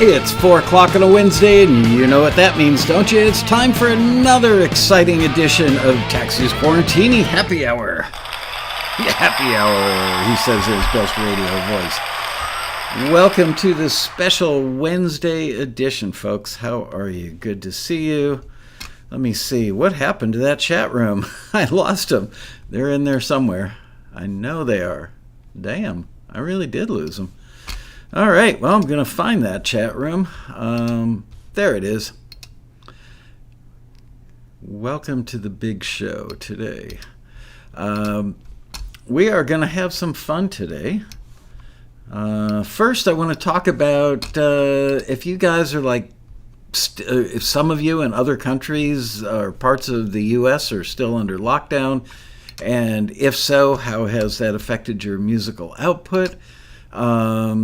It's 4 o'clock on a Wednesday, and you know what that means, don't you? It's time for another exciting edition of Taxi's Quarantini Happy Hour. Yeah, Happy Hour, he says his best radio voice. Welcome to the special Wednesday edition, folks. How are you? Good to see you. Let me see. What happened to that chat room? I lost them. They're in there somewhere. I know they are. Damn, I really did lose them. All right, well, I'm going to find that chat room. There it is. Welcome to the big show today. We are going to have some fun today. First, I want to talk about if you guys are like, if some of you in other countries or parts of the U.S. are still under lockdown, and if so, how has that affected your musical output? I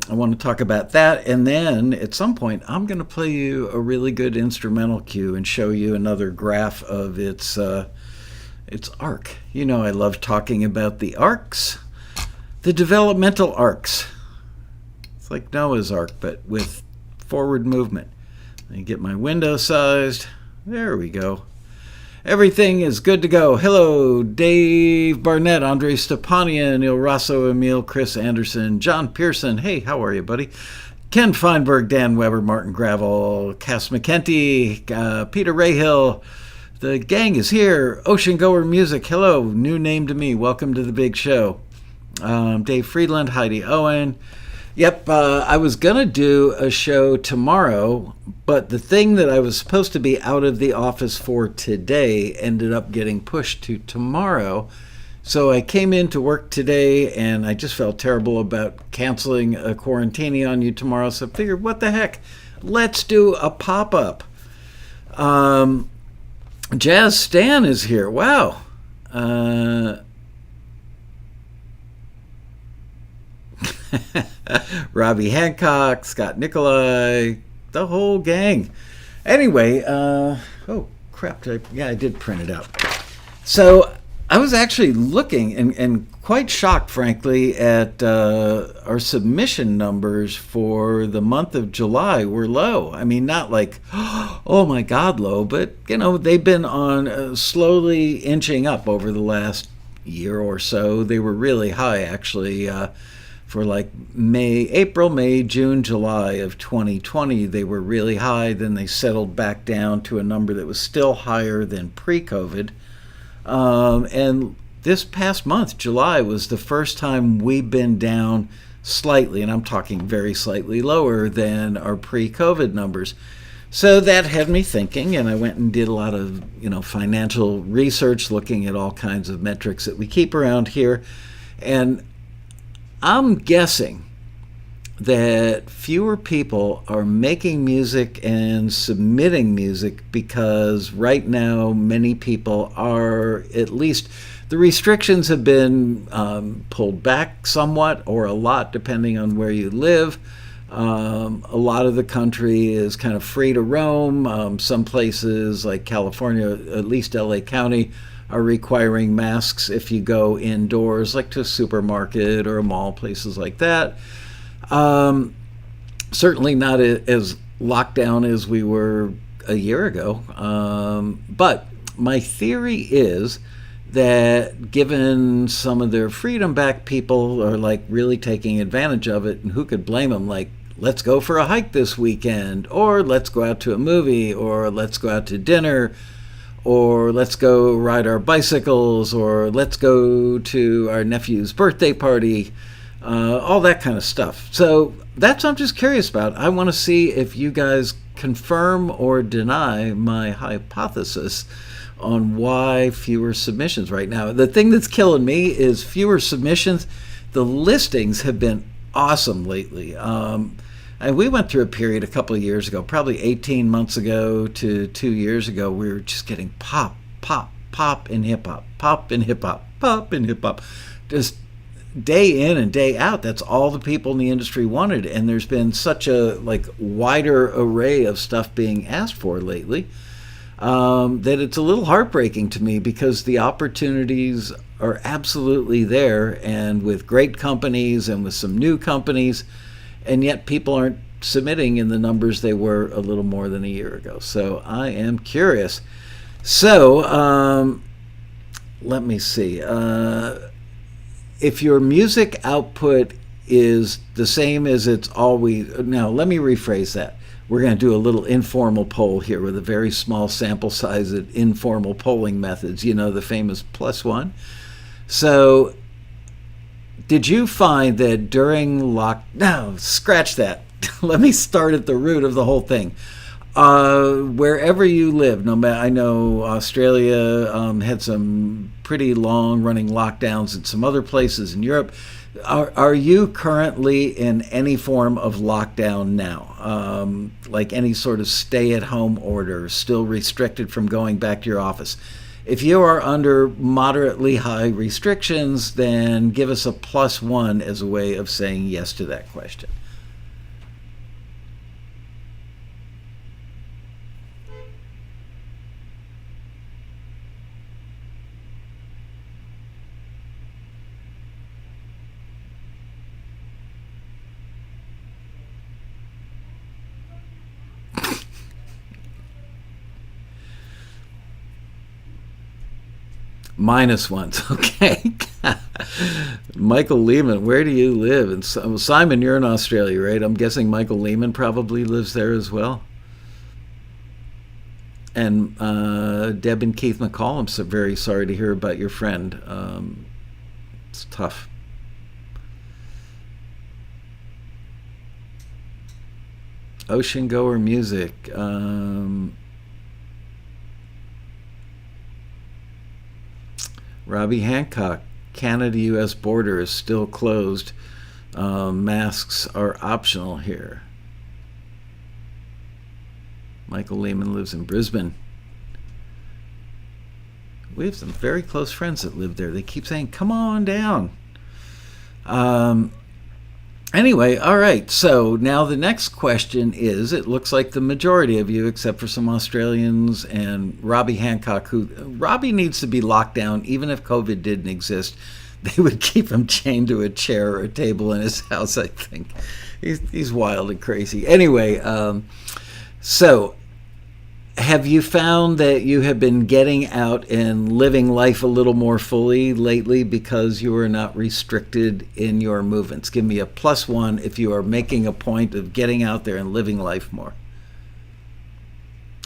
want to talk about that, and then at some point I'm going to play you a really good instrumental cue and show you another graph of its arc. You know, I love talking about the arcs, the developmental arcs. It's like Noah's Ark, but with forward movement. Let me get my window sized. There we go. Everything is good to go. Hello, Dave Barnett, Andre Stepanian, Il Rosso, Emil, Chris Anderson, John Pearson. Hey, how are you, buddy? Ken Feinberg, Dan Weber, Martin Gravel, Cass McKenty, Peter Rahill. The gang is here. Ocean Goer Music. Hello, new name to me. Welcome to the big show. Dave Friedland, Heidi Owen. Yep, I was going to do a show tomorrow, but the thing that I was supposed to be out of the office for today ended up getting pushed to tomorrow. So I came into work today, and I just felt terrible about canceling a Quarantini on you tomorrow, so I figured, what the heck? Let's do a pop-up. Jazz Stan is here. Wow. Robbie Hancock, Scott Nikolai, the whole gang. Anyway, oh crap, I did print it out. So I was actually looking and quite shocked, frankly, at our submission numbers for the month of July were low. I mean, not like, oh my God, low, but, you know, they've been on slowly inching up over the last year or so. They were really high, actually, for like April, May, June, July of 2020, they were really high. Then they settled back down to a number that was still higher than pre-COVID. And this past month, July, was the first time we've been down slightly, and I'm talking very slightly lower than our pre-COVID numbers. So that had me thinking, and I went and did a lot of, financial research, looking at all kinds of metrics that we keep around here. And I'm guessing that fewer people are making music and submitting music because right now many people are, at least the restrictions have been pulled back somewhat or a lot depending on where you live. A lot of the country is kind of free to roam. Some places like California, at least LA County, are requiring masks if you go indoors, like to a supermarket or a mall, places like that. Certainly not as locked down as we were a year ago. But my theory is that given some of their freedom back, people are like really taking advantage of it, and who could blame them? Like, let's go for a hike this weekend, or let's go out to a movie, or let's go out to dinner, or let's go ride our bicycles, or let's go to our nephew's birthday party, all that kind of stuff. So that's what I'm just curious about. I want to see if you guys confirm or deny my hypothesis on why fewer submissions right now. The thing that's killing me is fewer submissions. The listings have been awesome lately. And we went through a period a couple of years ago, probably 18 months ago to 2 years ago, we were just getting pop in hip-hop, pop in hip-hop, pop in hip-hop. Just day in and day out, that's all the people in the industry wanted. And there's been such a wider array of stuff being asked for lately that it's a little heartbreaking to me, because the opportunities are absolutely there, and with great companies and with some new companies, and yet people aren't submitting in the numbers they were a little more than a year ago. So I am curious. So let me see. If your music output is the same as it's always... Now, let me rephrase that. We're going to do a little informal poll here with a very small sample size of informal polling methods. You know, the famous +1. So, did you find that during No, scratch that. Let me start at the root of the whole thing. Wherever you live, no matter, I know Australia had some pretty long-running lockdowns in some other places in Europe. Are you currently in any form of lockdown now? Like any sort of stay-at-home order, still restricted from going back to your office? If you are under moderately high restrictions, then give us a +1 as a way of saying yes to that question. -1s, okay. Michael Lehman, where do you live? And Simon, you're in Australia, right? I'm guessing Michael Lehman probably lives there as well. And Deb and Keith McCall, I'm so very sorry to hear about your friend. It's tough. Ocean Goer Music. Robbie Hancock, Canada-U.S. border is still closed. Masks are optional here. Michael Lehman lives in Brisbane. We have some very close friends that live there. They keep saying, come on down. Anyway, all right. So now the next question is, it looks like the majority of you, except for some Australians and Robbie Hancock, Robbie needs to be locked down even if COVID didn't exist. They would keep him chained to a chair or a table in his house, I think. He's wild and crazy. Anyway, so have you found that you have been getting out and living life a little more fully lately because you are not restricted in your movements? Give me a +1 if you are making a point of getting out there and living life more.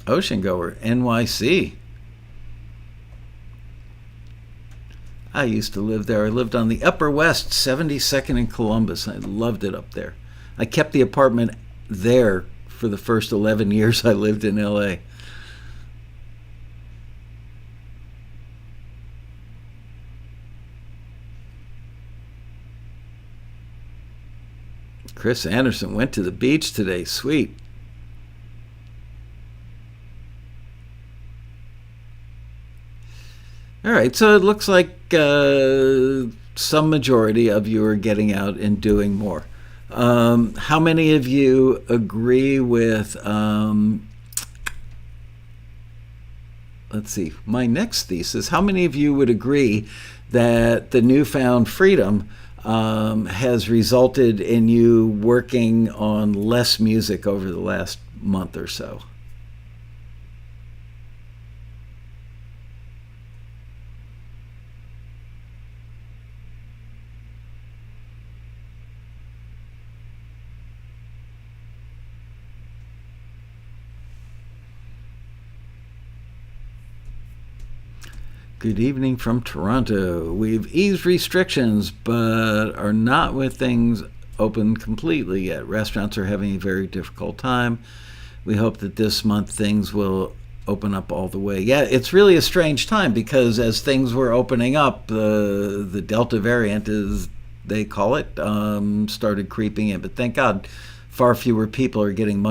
Ocean Goer, NYC. I used to live there. I lived on the Upper West, 72nd and Columbus. I loved it up there. I kept the apartment there for the first 11 years I lived in LA. Chris Anderson went to the beach today. Sweet. All right, so it looks like some majority of you are getting out and doing more. How many of you agree with, let's see, my next thesis, how many of you would agree that the newfound freedom has resulted in you working on less music over the last month or so? Good evening from Toronto. We've eased restrictions, but are not with things open completely yet. Restaurants are having a very difficult time. We hope that this month things will open up all the way. Yeah, it's really a strange time because as things were opening up, the Delta variant, as they call it, started creeping in. But thank God, far fewer people are getting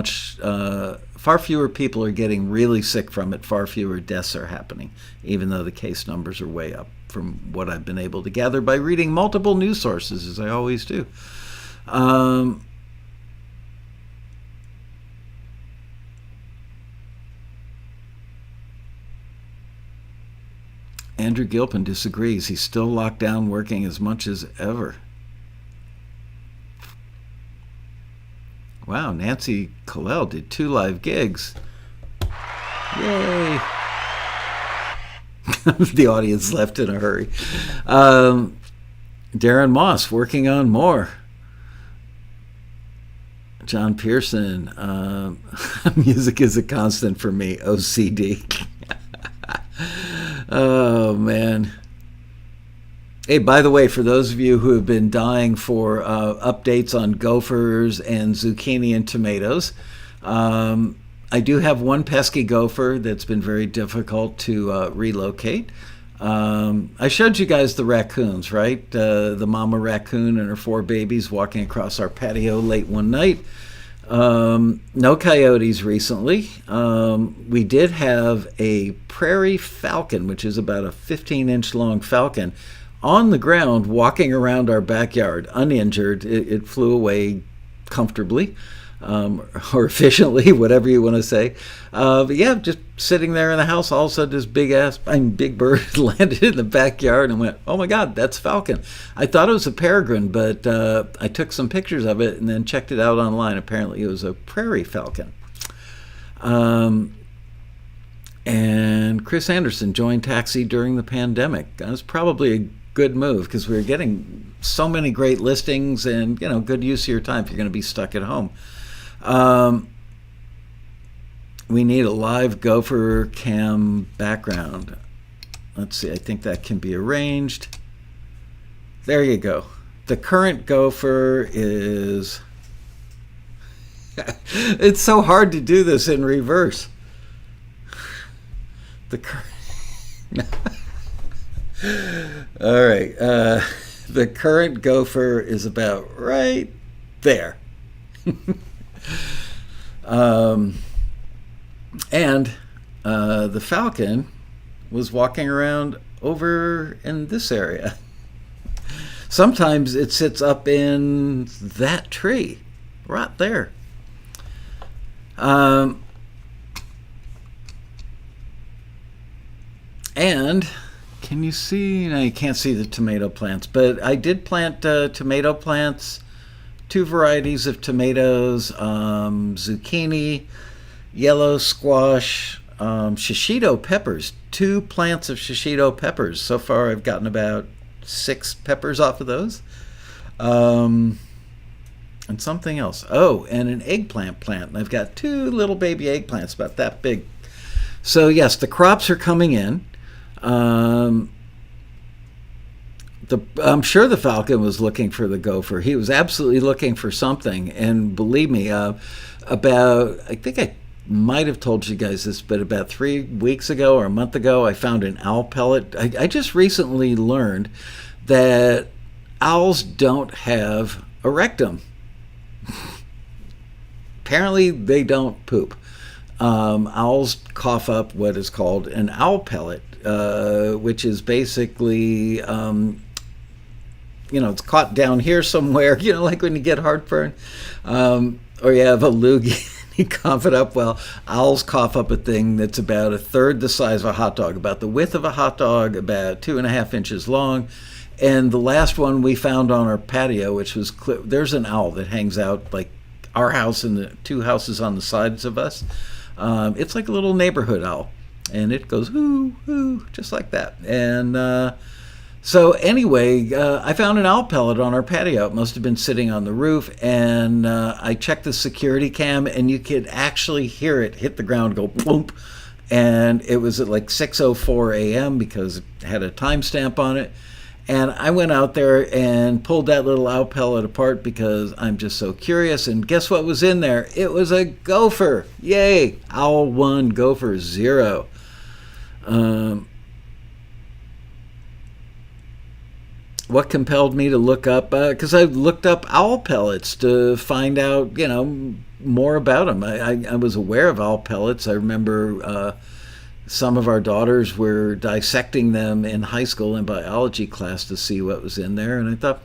really sick from it. Far fewer deaths are happening, even though the case numbers are way up from what I've been able to gather by reading multiple news sources, as I always do. Andrew Gilpin disagrees. He's still locked down, working as much as ever. Wow, Nancy Colell did 2 live gigs. Yay! The audience left in a hurry. Darren Moss working on more. John Pearson, music is a constant for me, OCD. Oh, man. Hey, by the way, for those of you who have been dying for updates on gophers and zucchini and tomatoes, I do have one pesky gopher that's been very difficult to relocate. I showed you guys the raccoons, right? The mama raccoon and her 4 babies walking across our patio late one night. No coyotes recently. We did have a prairie falcon, which is about a 15-inch long falcon, on the ground walking around our backyard, uninjured. It flew away comfortably. Or efficiently, whatever you want to say. But yeah, just sitting there in the house, all of a sudden this big bird landed in the backyard and went, oh my God, that's falcon. I thought it was a peregrine, but I took some pictures of it and then checked it out online. Apparently it was a prairie falcon. And Chris Anderson joined Taxi during the pandemic. That was probably a good move because we were getting so many great listings and, good use of your time if you're going to be stuck at home. We need a live gopher cam background. Let's see, I think that can be arranged. There you go. The current gopher is... It's so hard to do this in reverse. All right. The current gopher is about right there. And the falcon was walking around over in this area. Sometimes it sits up in that tree right there. And can you see? No, you can't see the tomato plants, but I did plant tomato plants, 2 varieties of tomatoes, zucchini, yellow squash, shishito peppers, 2 plants of shishito peppers. So far I've gotten about 6 peppers off of those. And something else. Oh, and an eggplant plant. And I've got 2 little baby eggplants about that big. So yes, the crops are coming in. I'm sure the falcon was looking for the gopher. He was absolutely looking for something. And believe me, I think I might have told you guys this, but about 3 weeks ago or a month ago, I found an owl pellet. I just recently learned that owls don't have a rectum. Apparently, they don't poop. Owls cough up what is called an owl pellet, which is basically, it's caught down here somewhere, like when you get heartburn, or you have a loogie, you cough it up. Well, owls cough up a thing that's about 1/3 the size of a hot dog, about the width of a hot dog, about 2.5 inches long. And the last one we found on our patio, which was there's an owl that hangs out like our house and the 2 houses on the sides of us. It's like a little neighborhood owl, and it goes hoo hoo just like that. And so anyway, I found an owl pellet on our patio. It must have been sitting on the roof, and I checked the security cam, and you could actually hear it hit the ground, go boom. And it was at like 6:04 a.m. because it had a timestamp on it. And I went out there and pulled that little owl pellet apart because I'm just so curious. And guess what was in there? It was a gopher. Yay! Owl 1, gopher 0. What compelled me to look up? Because I looked up owl pellets to find out, more about them. I was aware of owl pellets. I remember some of our daughters were dissecting them in high school in biology class to see what was in there. And I thought,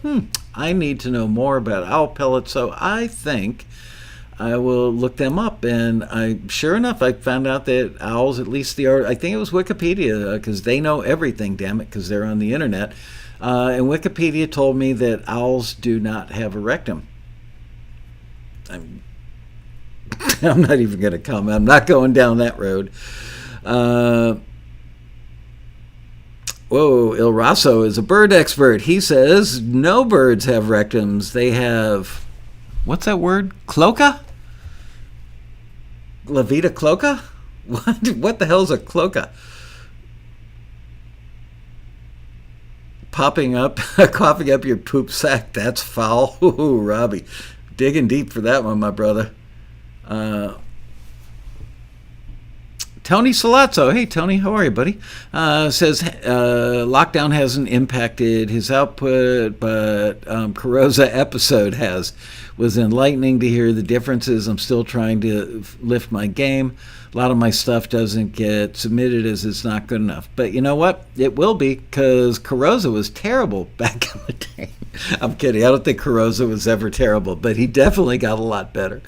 I need to know more about owl pellets. So I think I will look them up. And sure enough, I found out that owls, at least I think it was Wikipedia, because they know everything, damn it, because they're on the internet. And Wikipedia told me that owls do not have a rectum. I'm not even going to comment. I'm not going down that road. Il Raso is a bird expert. He says no birds have rectums. They have, what's that word? Cloaca? La Vida Cloaca? What the hell is a cloaca? Coughing up your poop sack. That's foul. Ooh, Robbie. Digging deep for that one, my brother. Tony Salazzo, hey Tony, how are you, buddy? Says lockdown hasn't impacted his output, but Carosa episode has. Was enlightening to hear the differences. I'm still trying to lift my game. A lot of my stuff doesn't get submitted as it's not good enough. But you know what? It will be, because Carosa was terrible back in the day. I'm kidding. I don't think Carosa was ever terrible, but he definitely got a lot better.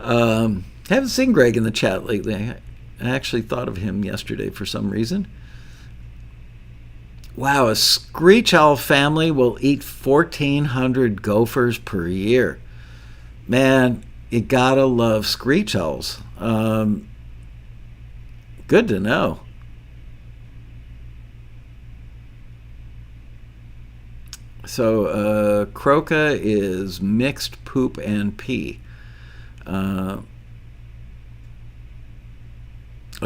Haven't seen Greg in the chat lately. I actually thought of him yesterday for some reason. Wow, a screech owl family will eat 1,400 gophers per year. Man, you gotta love screech owls. Good to know. So, croaca is mixed poop and pee. A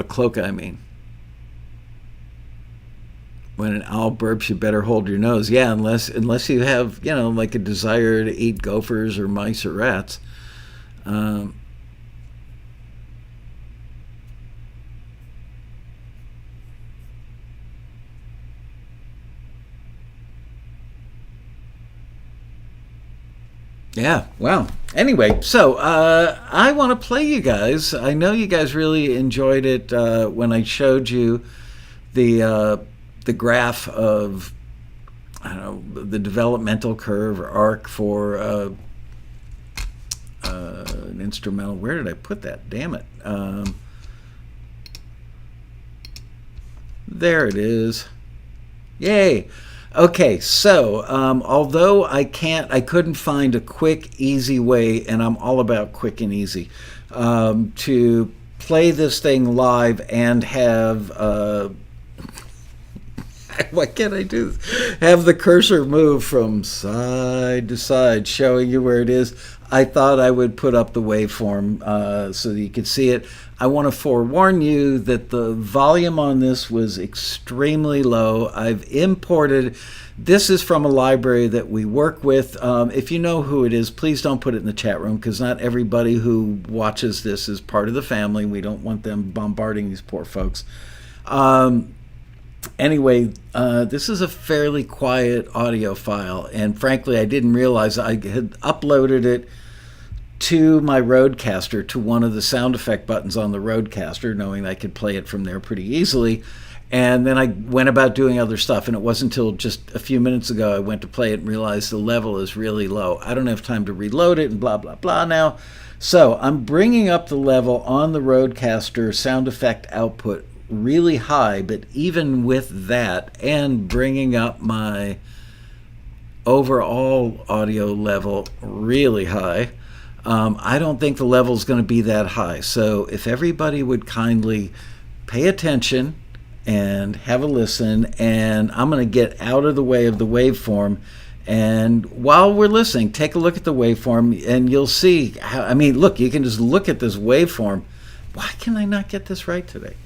cloaca, I mean. When an owl burps, you better hold your nose. Yeah, unless you have, like a desire to eat gophers or mice or rats. Yeah, wow. Anyway, so I want to play you guys. I know you guys really enjoyed it when I showed you the graph of, I don't know, the developmental curve or arc for an instrumental. Where did I put that? Damn it. There it is. Yay. Okay, so although I couldn't find a quick, easy way, and I'm all about quick and easy, to play this thing live and have, what can I do? Have the cursor move from side to side, showing you where it is. I thought I would put up the waveform so that you could see it. I want to forewarn you that the volume on this was extremely low. I've imported, this is from a library that we work with. If you know who it is, please don't put it in the chat room, because not everybody who watches this is part of the family. We don't want them bombarding these poor folks. Anyway, this is a fairly quiet audio file, and frankly, I didn't realize I had uploaded it to my Rodecaster, to one of the sound effect buttons on the Rodecaster, knowing I could play it from there pretty easily. And then I went about doing other stuff, and it wasn't until just a few minutes ago I went to play it and realized the level is really low. I don't have time to reload it and blah, blah, blah now. So I'm bringing up the level on the Rodecaster sound effect output really high, but even with that, and bringing up my overall audio level really high, I don't think the level is going to be that high. So if everybody would kindly pay attention and have a listen, and I'm going to get out of the way of the waveform, and while we're listening, take a look at the waveform, and you'll see how, I mean, look, you can just look at this waveform. Why can I not get this right today?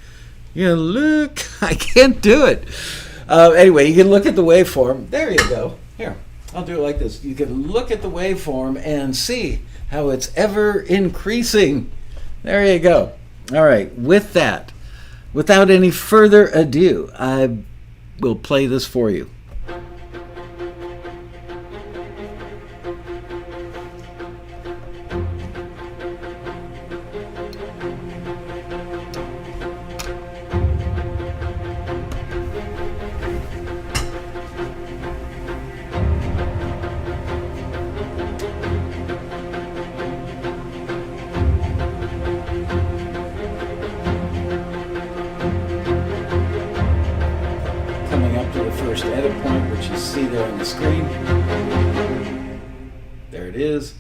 Look, I can't do it. Anyway, you can look at the waveform. There you go. Here, I'll do it like this. You can look at the waveform and see how it's ever increasing. There you go. All right, with that, without any further ado, I will play this for you. Edit point, which you see there on the screen. There it is.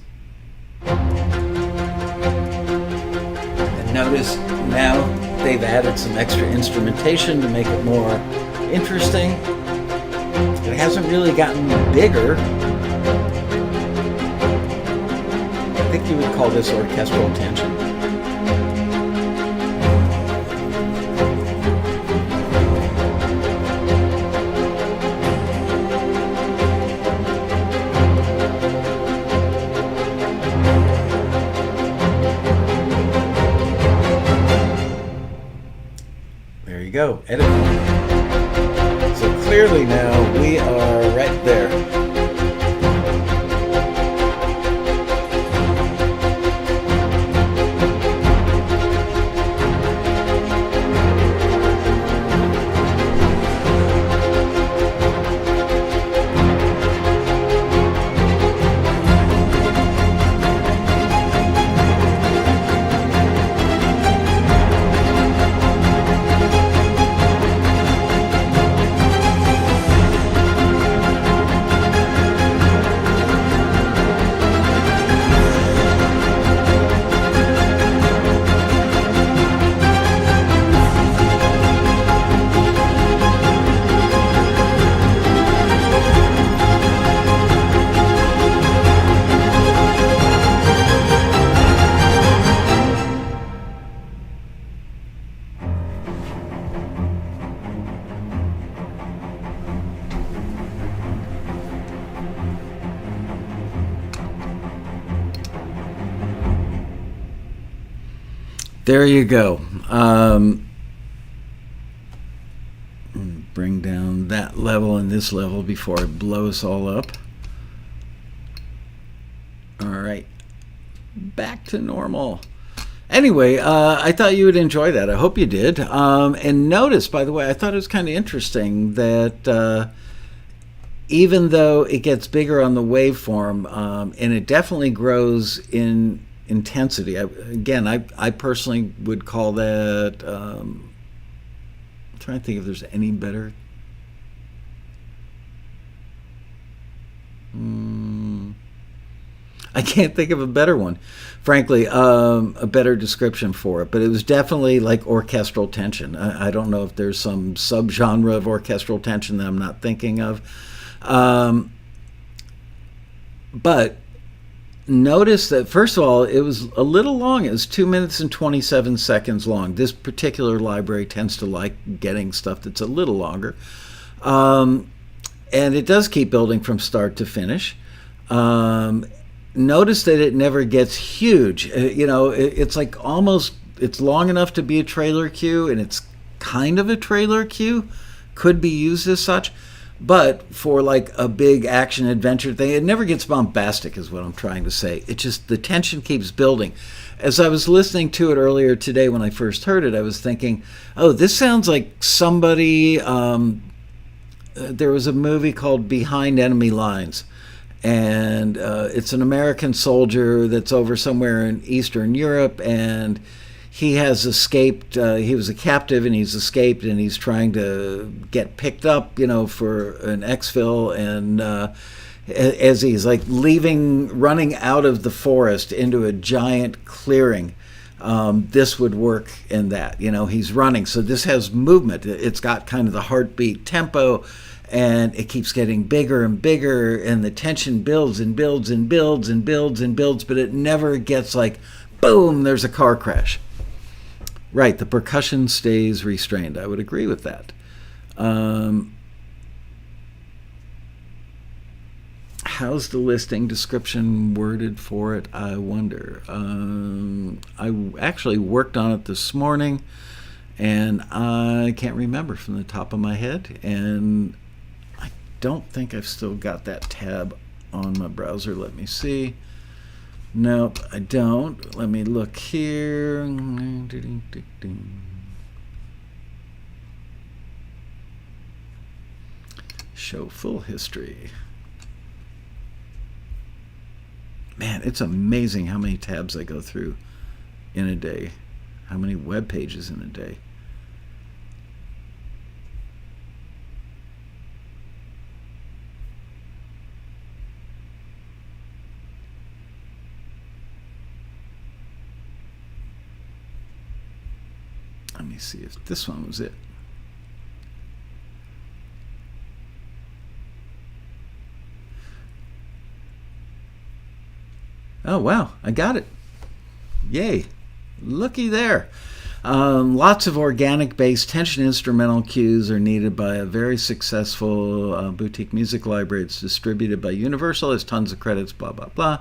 notice now they've added some extra instrumentation to make it more interesting. It hasn't really gotten bigger. I think you would call this orchestral tension. There you go, edit. So clearly now we are right there. There you go. Bring down that level and this level before I blow us all up. All right, back to normal. Anyway, I thought you would enjoy that. I hope you did. And notice, by the way, I thought it was kind of interesting that even though it gets bigger on the waveform, and it definitely grows in intensity. I personally would call that. I'm trying to think if there's any better. I can't think of a better one, frankly, a better description for it. But it was definitely like orchestral tension. I don't know if there's some subgenre of orchestral tension that I'm not thinking of. But notice that, first of all, it was a little long. It was 2 minutes and 27 seconds long. This particular library tends to like getting stuff that's a little longer. And it does keep building from start to finish. Notice that it never gets huge. It's like almost, it's long enough to be a trailer cue, and it's kind of a trailer cue, could be used as such. But for like a big action adventure thing, it never gets bombastic, is what I'm trying to say. It just, the tension keeps building. As I was listening to it earlier today when I first heard it, I was thinking, oh, this sounds like somebody, there was a movie called Behind Enemy Lines. And it's an American soldier that's over somewhere in Eastern Europe, and he has escaped. He was a captive, and he's escaped, and he's trying to get picked up, for an exfil. And as he's like running out of the forest into a giant clearing, this would work in that. He's running, so this has movement. It's got kind of the heartbeat tempo, and it keeps getting bigger and bigger, and the tension builds and builds and builds and builds and builds, but it never gets like, boom, there's a car crash. Right, the percussion stays restrained. I would agree with that. How's the listing description worded for it, I wonder? I actually worked on it this morning, and I can't remember from the top of my head, and I don't think I've still got that tab on my browser. Let me see. Nope, I don't. Let me look here. Show full history. Man, it's amazing how many tabs I go through in a day. How many web pages in a day. me see if this one was it. Oh, wow, I got it. Yay. Looky there. Lots of organic-based tension instrumental cues are needed by a very successful boutique music library. It's distributed by Universal. Has tons of credits, blah, blah, blah.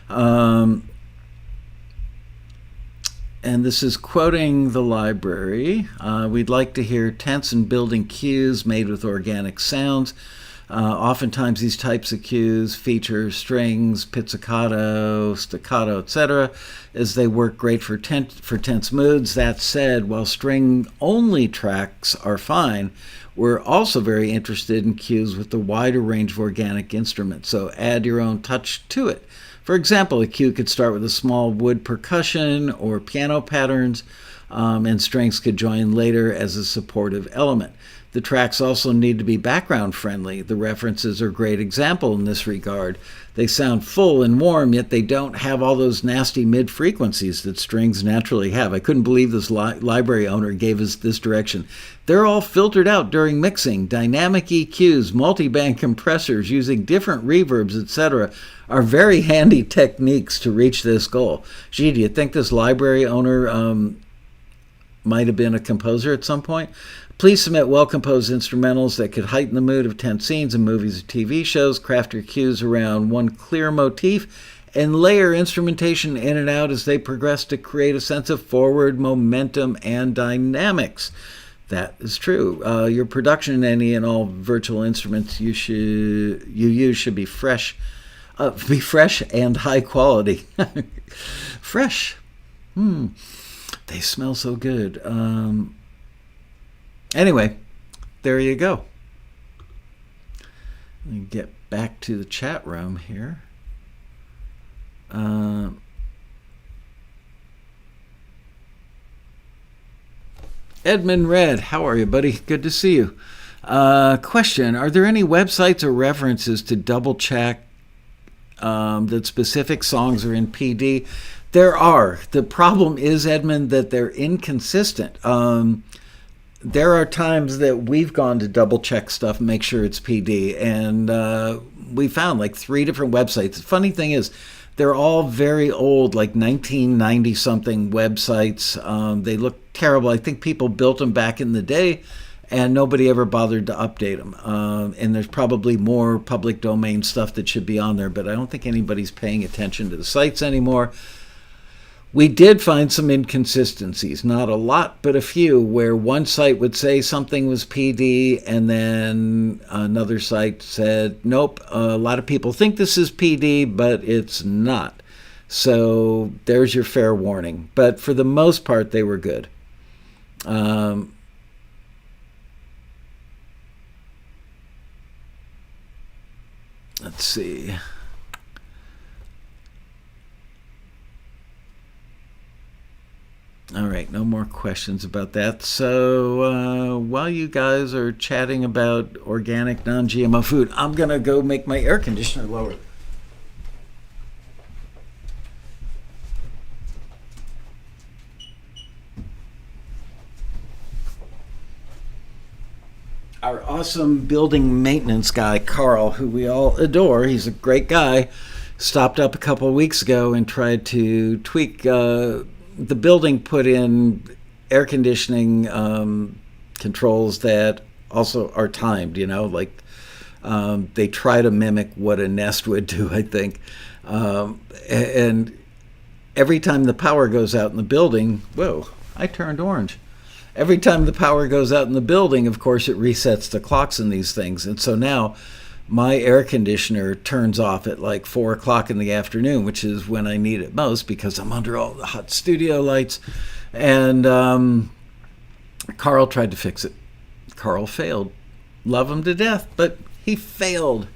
And this is quoting the library. We'd like to hear tense and building cues made with organic sounds. Oftentimes these types of cues feature strings, pizzicato, staccato, etc., as they work great for tense moods. That said, while string-only tracks are fine, we're also very interested in cues with the wider range of organic instruments, so add your own touch to it. For example, a cue could start with a small wood percussion or piano patterns, and strings could join later as a supportive element. The tracks also need to be background friendly. The references are a great example in this regard. They sound full and warm, yet they don't have all those nasty mid-frequencies that strings naturally have. I couldn't believe this library owner gave us this direction. They're all filtered out during mixing. Dynamic EQs, multi-band compressors using different reverbs, etc. are very handy techniques to reach this goal. Gee, do you think this library owner might have been a composer at some point? Please submit well-composed instrumentals that could heighten the mood of tense scenes in movies or TV shows. Craft your cues around one clear motif and layer instrumentation in and out as they progress to create a sense of forward momentum and dynamics. That is true. Your production in any and all virtual instruments you use should be fresh and high quality. Fresh. They smell so good. Anyway, there you go. Let me get back to the chat room here. Edmund Red, how are you, buddy? Good to see you. Question, are there any websites or references to double check that specific songs are in PD? There are. The problem is, Edmund, that they're inconsistent. There are times that we've gone to double check stuff and make sure it's PD, and we found like 3 different websites. The funny thing is, they're all very old, like 1990-something websites. They look terrible. I think people built them back in the day, and nobody ever bothered to update them. And there's probably more public domain stuff that should be on there, but I don't think anybody's paying attention to the sites anymore. We did find some inconsistencies, not a lot, but a few, where one site would say something was PD and then another site said, nope, a lot of people think this is PD, but it's not. So there's your fair warning. But for the most part, they were good. Let's see. All right, no more questions about that. So while you guys are chatting about organic, non-GMO food, I'm going to go make my air conditioner lower. Our awesome building maintenance guy, Carl, who we all adore, he's a great guy, stopped up a couple of weeks ago and tried to tweak the building, put in air conditioning controls that also are timed, like they try to mimic what a Nest would do, I think. And every time the power goes out in the building, whoa, I turned orange. Every time the power goes out in the building, of course, it resets the clocks in these things. And so now my air conditioner turns off at like 4 o'clock in the afternoon, which is when I need it most because I'm under all the hot studio lights. And Carl tried to fix it. Carl failed. Love him to death, but he failed.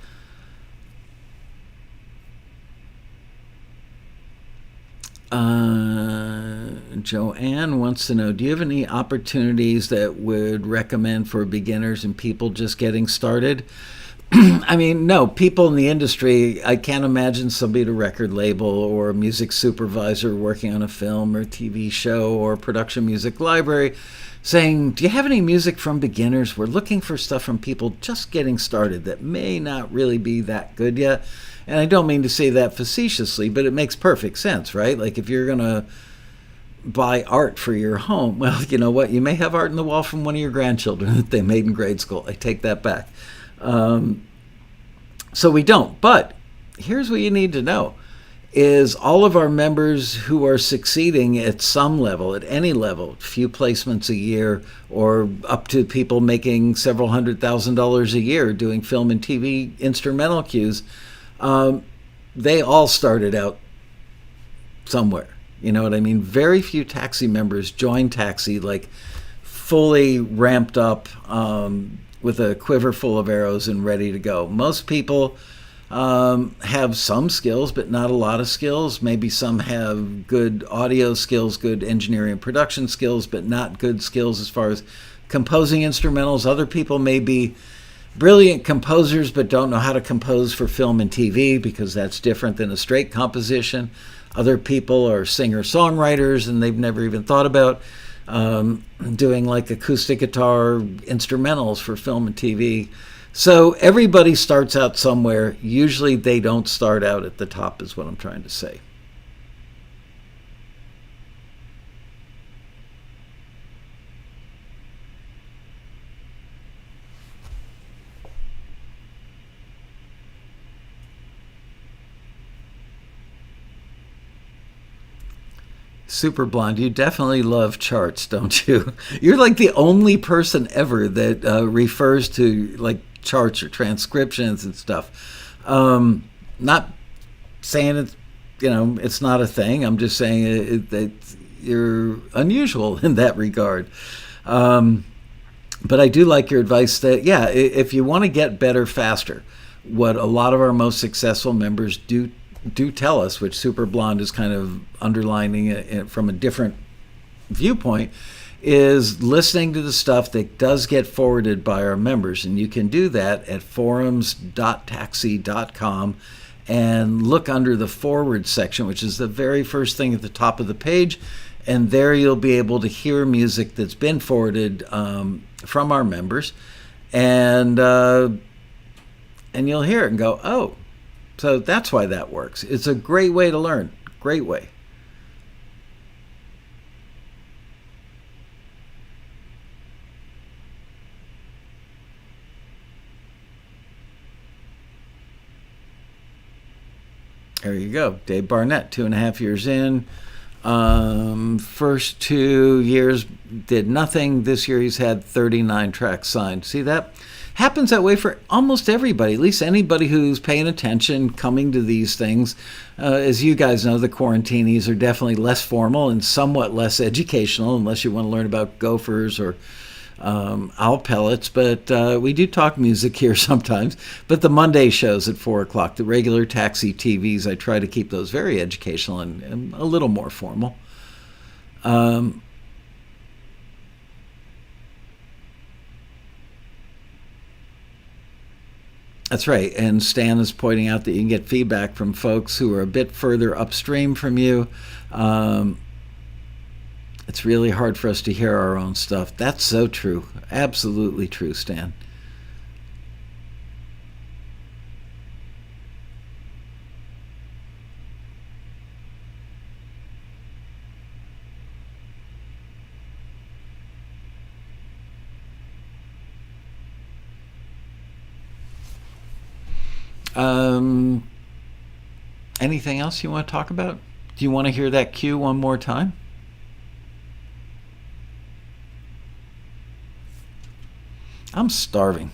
Joanne wants to know, do you have any opportunities that would recommend for beginners and people just getting started? I mean, no, people in the industry, I can't imagine somebody at a record label or a music supervisor working on a film or TV show or production music library saying, do you have any music from beginners? We're looking for stuff from people just getting started that may not really be that good yet. And I don't mean to say that facetiously, but it makes perfect sense, right? Like if you're going to buy art for your home, well, you know what? You may have art in the wall from one of your grandchildren that they made in grade school. I take that back. So we don't. But here's what you need to know is all of our members who are succeeding at some level, at any level, few placements a year, or up to people making several $100,000 a year doing film and TV instrumental cues, they all started out somewhere. You know what I mean? Very few Taxi members join Taxi like fully ramped up with a quiver full of arrows and ready to go. Most people have some skills, but not a lot of skills. Maybe some have good audio skills, good engineering and production skills, but not good skills as far as composing instrumentals. Other people may be brilliant composers, but don't know how to compose for film and TV because that's different than a straight composition. Other people are singer-songwriters, and they've never even thought about doing like acoustic guitar instrumentals for film and TV. So everybody starts out somewhere. Usually they don't start out at the top, is what I'm trying to say. Super Blonde, you definitely love charts, don't you? You're like the only person ever that refers to like charts or transcriptions and stuff. Not saying it's, it's not a thing. I'm just saying that you're unusual in that regard. But I do like your advice that, yeah, if you want to get better faster, what a lot of our most successful members do tell us, which Super Blonde is kind of underlining it from a different viewpoint, is listening to the stuff that does get forwarded by our members. And you can do that at forums.taxi.com and look under the forward section, which is the very first thing at the top of the page. And there you'll be able to hear music that's been forwarded from our members. And you'll hear it and go, oh, so that's why that works. It's a great way to learn. Great way. There you go. Dave Barnett, 2.5 years in. First 2 years did nothing. This year he's had 39 tracks signed. See that? Happens that way for almost everybody, at least anybody who's paying attention, coming to these things. As you guys know, the Quarantinis are definitely less formal and somewhat less educational, unless you want to learn about gophers or owl pellets. But we do talk music here sometimes. But the Monday shows at 4 o'clock, the regular Taxi TVs, I try to keep those very educational and a little more formal. That's right. And Stan is pointing out that you can get feedback from folks who are a bit further upstream from you. It's really hard for us to hear our own stuff. That's so true. Absolutely true, Stan. Anything else you want to talk about? Do you want to hear that cue one more time? I'm starving.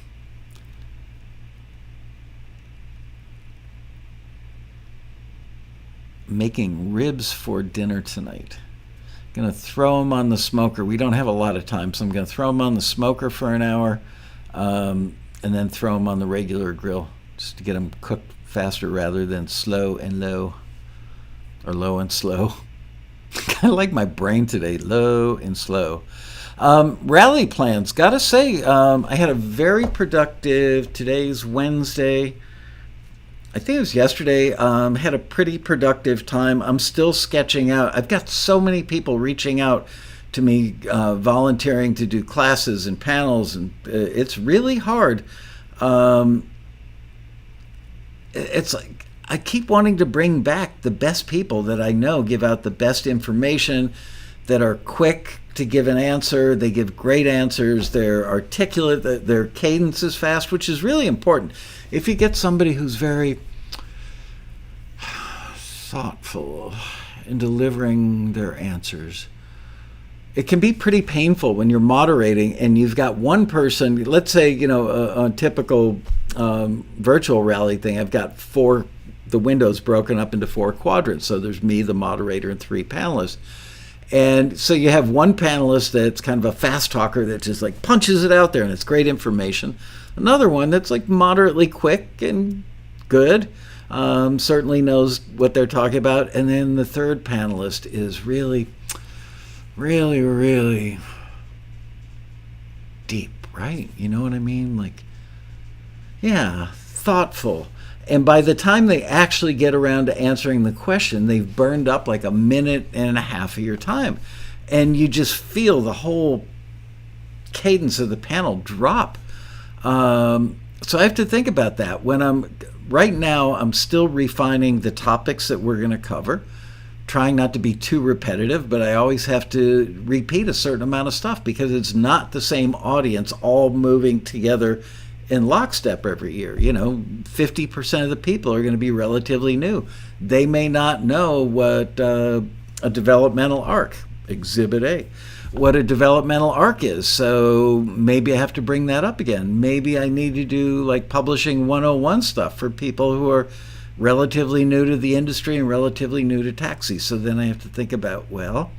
Making ribs for dinner tonight. Gonna throw them on the smoker. We don't have a lot of time, so I'm gonna throw them on the smoker for an hour, and then throw them on the regular grill just to get them cooked faster rather than slow and low, or low and slow. Kind of like my brain today, low and slow. Rally plans. Gotta say, I had a very productive. Today's Wednesday. I think it was yesterday. Had a pretty productive time. I'm still sketching out. I've got so many people reaching out to me, volunteering to do classes and panels, and it's really hard. It's like I keep wanting to bring back the best people that I know, give out the best information, that are quick to give an answer. They give great answers. They're articulate. Their cadence is fast, which is really important. If you get somebody who's very thoughtful in delivering their answers, it can be pretty painful when you're moderating and you've got one person. Let's say, a typical virtual rally thing, I've got the windows broken up into 4 quadrants. So there's me, the moderator, and 3 panelists. And so you have one panelist that's kind of a fast talker that just like punches it out there and it's great information. Another one that's like moderately quick and good, certainly knows what they're talking about. And then the third panelist is really, really, really deep, right? You know what I mean? Like, yeah, thoughtful. And by the time they actually get around to answering the question, they've burned up like a minute and a half of your time. And you just feel the whole cadence of the panel drop. So I have to think about that. Right now, I'm still refining the topics that we're going to cover, trying not to be too repetitive, but I always have to repeat a certain amount of stuff because it's not the same audience all moving together in lockstep every year. 50% of the people are going to be relatively new. They may not know what a developmental arc, Exhibit A, what a developmental arc is. So maybe I have to bring that up again. Maybe I need to do like publishing 101 stuff for people who are relatively new to the industry and relatively new to taxi. So then I have to think about, well,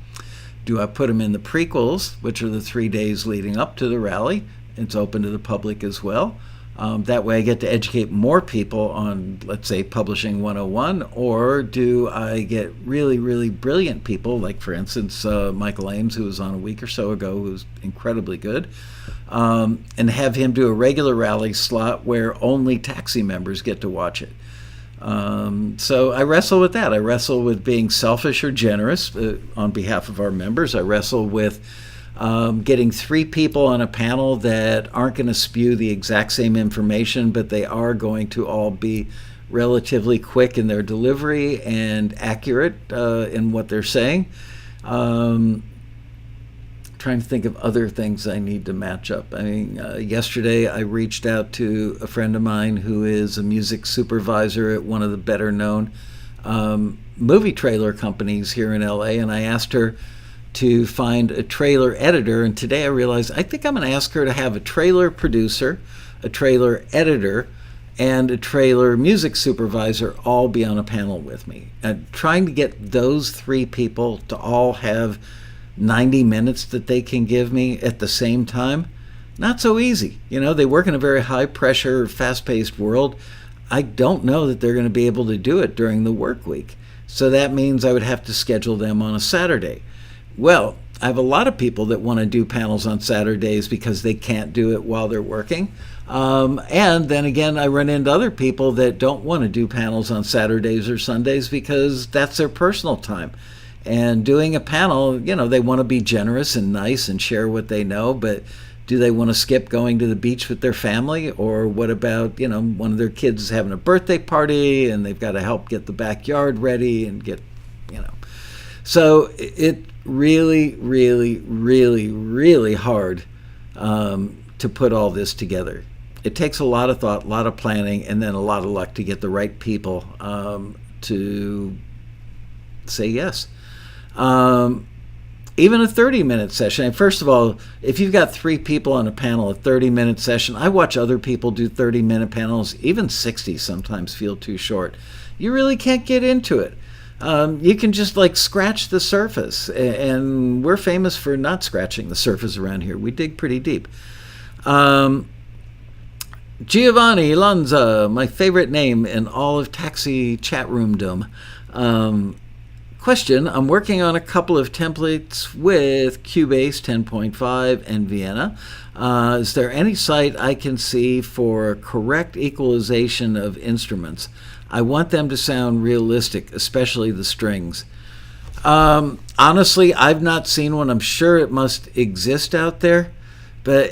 do I put them in the prequels, which are the 3 days leading up to the rally? It's open to the public as well. That way I get to educate more people on, let's say, Publishing 101, or do I get really, really brilliant people, like, for instance, Michael Ames, who was on a week or so ago, who's incredibly good, and have him do a regular rally slot where only taxi members get to watch it. So I wrestle with that. I wrestle with being selfish or generous on behalf of our members. I wrestle with getting 3 people on a panel that aren't going to spew the exact same information, but they are going to all be relatively quick in their delivery and accurate in what they're saying. Trying to think of other things I need to match up. I mean, yesterday I reached out to a friend of mine who is a music supervisor at one of the better known movie trailer companies here in LA, and I asked her to find a trailer editor, and today I realized I think I'm going to ask her to have a trailer producer, a trailer editor, and a trailer music supervisor all be on a panel with me. And trying to get those 3 people to all have 90 minutes that they can give me at the same time, not so easy. They work in a very high pressure, fast-paced world. I don't know that they're going to be able to do it during the work week. So that means I would have to schedule them on a Saturday. Well, I have a lot of people that want to do panels on Saturdays because they can't do it while they're working. And then again, I run into other people that don't want to do panels on Saturdays or Sundays because that's their personal time. And doing a panel, they want to be generous and nice and share what they know, but do they want to skip going to the beach with their family? Or what about, one of their kids is having a birthday party and they've got to help get the backyard ready and get, So it really, really, really, really hard to put all this together. It takes a lot of thought, a lot of planning, and then a lot of luck to get the right people to say yes. Even a 30-minute session. And first of all, if you've got 3 people on a panel, a 30-minute session, I watch other people do 30-minute panels. Even 60 sometimes feel too short. You really can't get into it. You can just like scratch the surface, and we're famous for not scratching the surface around here. We dig pretty deep. Giovanni Lanza, my favorite name in all of Taxi chat roomdom. Question: I'm working on a couple of templates with Cubase 10.5 and Vienna. Is there any site I can see for correct equalization of instruments? I want them to sound realistic, especially the strings. Honestly, I've not seen one. I'm sure it must exist out there, but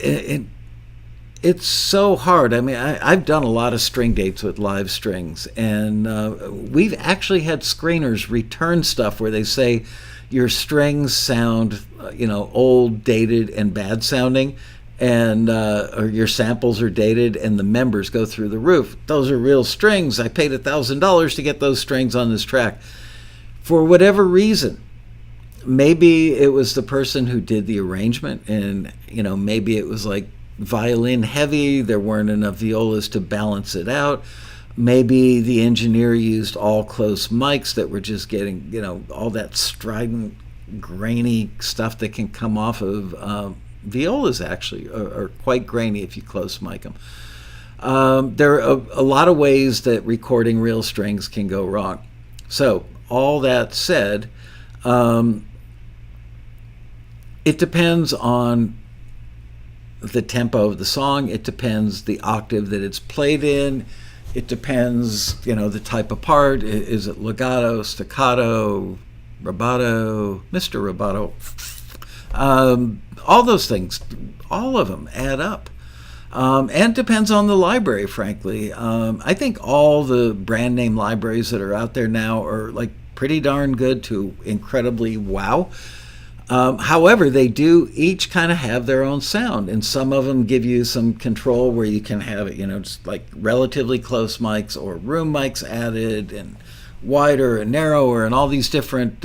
it's so hard. I mean, I've done a lot of string dates with live strings, and we've actually had screeners return stuff where they say your strings sound, old, dated, and bad sounding, and or your samples are dated, and the members go through the roof. Those are real strings. I paid $1,000 to get those strings on this track. For whatever reason, maybe it was the person who did the arrangement, and maybe it was like violin heavy, there weren't enough violas to balance it out. Maybe the engineer used all close mics that were just getting all that strident, grainy stuff that can come off of violas, actually are quite grainy if you close mic them. There are a lot of ways that recording real strings can go wrong. So all that said, it depends on the tempo of the song. It depends the octave that it's played in. It depends, the type of part. Is it legato, staccato, rubato, Mr. Rubato? All those things, all of them add up. And depends on the library, frankly. I think all the brand name libraries that are out there now are like pretty darn good to incredibly wow. However, they do each kind of have their own sound, and some of them give you some control where you can have it, just like relatively close mics or room mics added, and wider and narrower, and all these different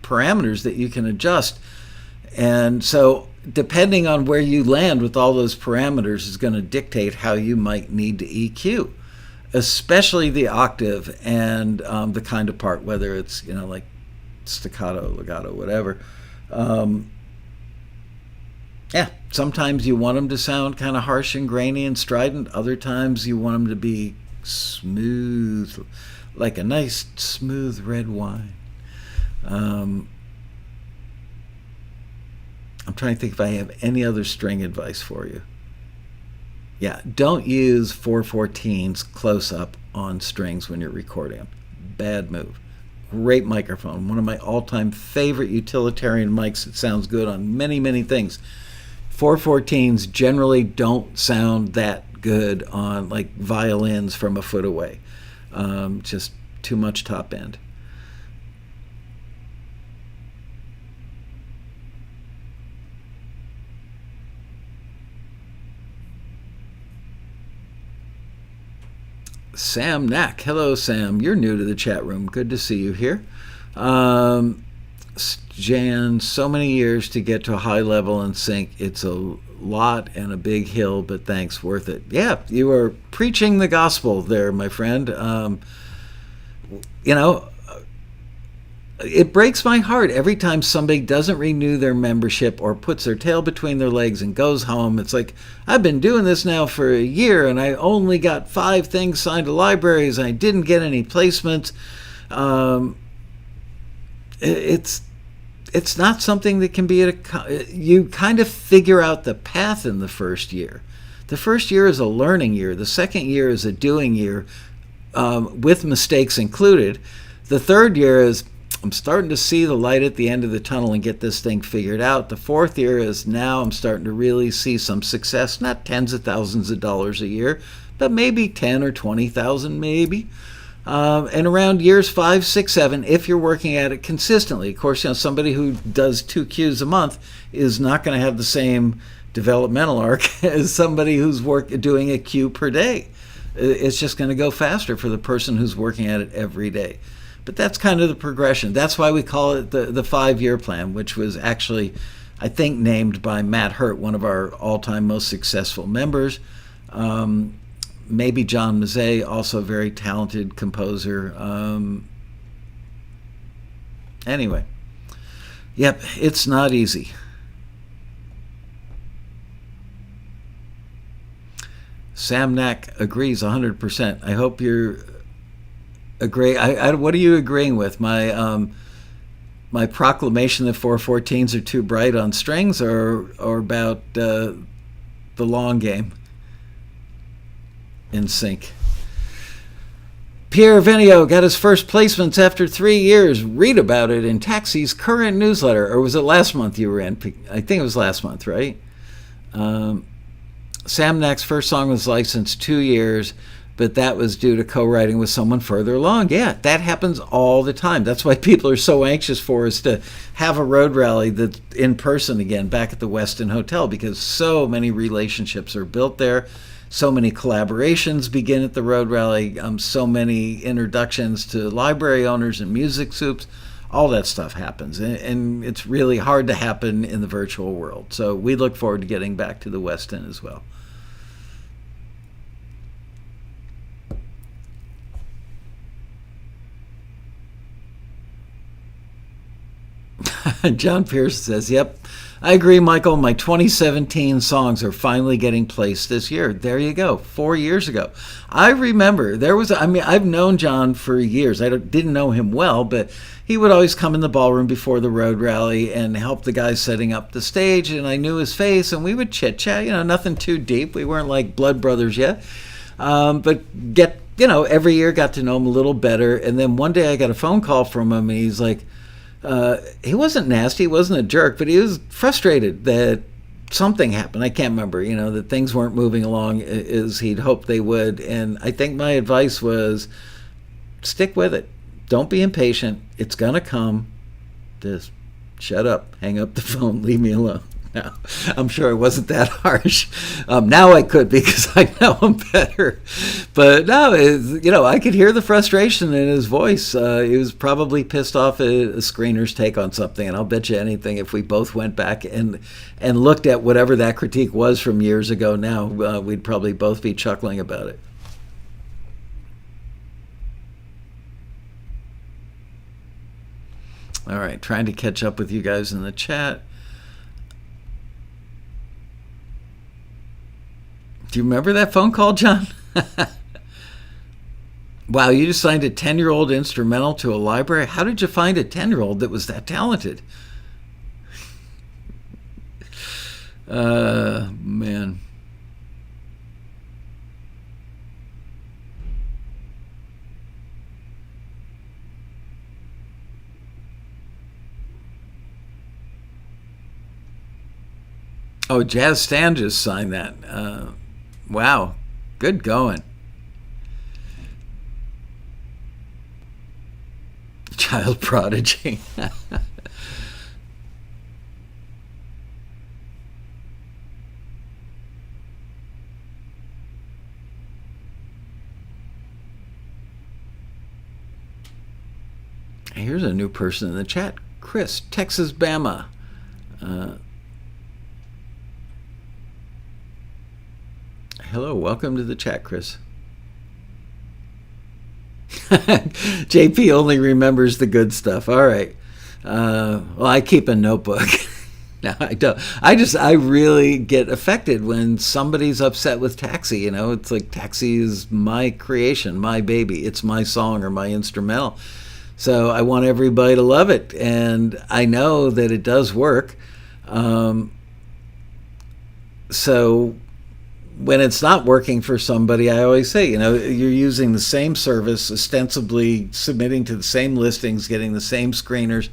parameters that you can adjust. And so depending on where you land with all those parameters is going to dictate how you might need to EQ, especially the octave and the kind of part, whether it's, like staccato, legato, whatever. Sometimes you want them to sound kind of harsh and grainy and strident. Other times you want them to be smooth, like a nice smooth red wine. I'm trying to think if I have any other string advice for you. Yeah, don't use 414s close up on strings when you're recording them. Bad move. Great microphone. One of my all-time favorite utilitarian mics that sounds good on many, many things. 414s generally don't sound that good on like violins from a foot away. Just too much top end. Sam Knack. Hello, Sam. You're new to the chat room. Good to see you here. Jan, so many years to get to a high level in sync. It's a lot and a big hill, but thanks, worth it. Yeah, you are preaching the gospel there, my friend. It breaks my heart every time somebody doesn't renew their membership or puts their tail between their legs and goes home. It's like, I've been doing this now for a year and I only got 5 things signed to libraries. I didn't get any placements. It's not something that can be you kind of figure out the path in the first year. The first year is a learning year. The second year is a doing year, with mistakes included. The third year is, I'm starting to see the light at the end of the tunnel and get this thing figured out. The fourth year is, now I'm starting to really see some success, not tens of thousands of dollars a year, but maybe 10 or 20,000 maybe. And around years 5, 6, 7, if you're working at it consistently. Of course, somebody who does 2 cues a month is not going to have the same developmental arc as somebody who's doing a cue per day. It's just going to go faster for the person who's working at it every day. But that's kind of the progression. That's why we call it the 5-year plan, which was actually, I think, named by Matt Hurt, one of our all-time most successful members. Maybe John Mazzei, also a very talented composer. Anyway, yep, it's not easy. Sam Knack agrees 100%. I hope you're agree. What are you agreeing with? My proclamation that 414s are too bright on strings, or about the long game in sync. Pierre Venio got his first placements after 3 years. Read about it in Taxi's current newsletter. Or was it last month you were in? I think it was last month, right? Sam Nack's first song was licensed 2 years, but that was due to co-writing with someone further along. Yeah, that happens all the time. That's why people are so anxious for us to have a road rally that's in person again back at the Westin Hotel, because so many relationships are built there. So many collaborations begin at the road rally. So many introductions to library owners and music soups. All that stuff happens, and it's really hard to happen in the virtual world. So we look forward to getting back to the Westin as well. John Pierce says, yep, I agree, Michael. My 2017 songs are finally getting placed this year. There you go. 4 years ago. I remember I've known John for years. I didn't know him well, but he would always come in the ballroom before the road rally and help the guys setting up the stage. And I knew his face, and we would chit chat, nothing too deep. We weren't like blood brothers yet. But every year got to know him a little better. And then one day I got a phone call from him, and he's like, he wasn't nasty, he wasn't a jerk, but he was frustrated that something happened. I can't remember, that things weren't moving along as he'd hoped they would. And I think my advice was, stick with it. Don't be impatient. It's going to come. Just shut up, hang up the phone, leave me alone. No, I'm sure it wasn't that harsh. Now I could, because I know him better. But no, I could hear the frustration in his voice. He was probably pissed off at a screener's take on something. And I'll bet you anything, if we both went back and looked at whatever that critique was from years ago now, we'd probably both be chuckling about it. All right, trying to catch up with you guys in the chat. Do you remember that phone call, John? Wow, you just signed a 10-year-old instrumental to a library? How did you find a 10-year-old that was that talented? Man. Oh, Jazz Stan just signed that. Wow, good going. Child prodigy. Here's a new person in the chat. Chris, Texas Bama. Hello, welcome to the chat, Chris. JP only remembers the good stuff. All right. Well, I keep a notebook. No, I don't. I really get affected when somebody's upset with Taxi. It's like Taxi is my creation, my baby. It's my song or my instrumental. So I want everybody to love it. And I know that it does work. So when it's not working for somebody, I always say, you're using the same service, ostensibly submitting to the same listings, getting the same screeners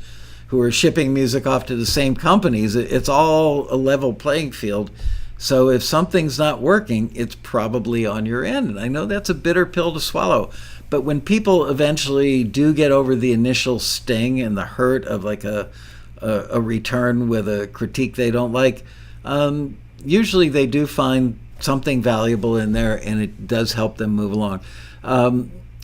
who are shipping music off to the same companies. It's all a level playing field. So if something's not working, it's probably on your end. And I know that's a bitter pill to swallow. But when people eventually do get over the initial sting and the hurt of like a return with a critique they don't like, usually they do find something valuable in there, and it does help them move along.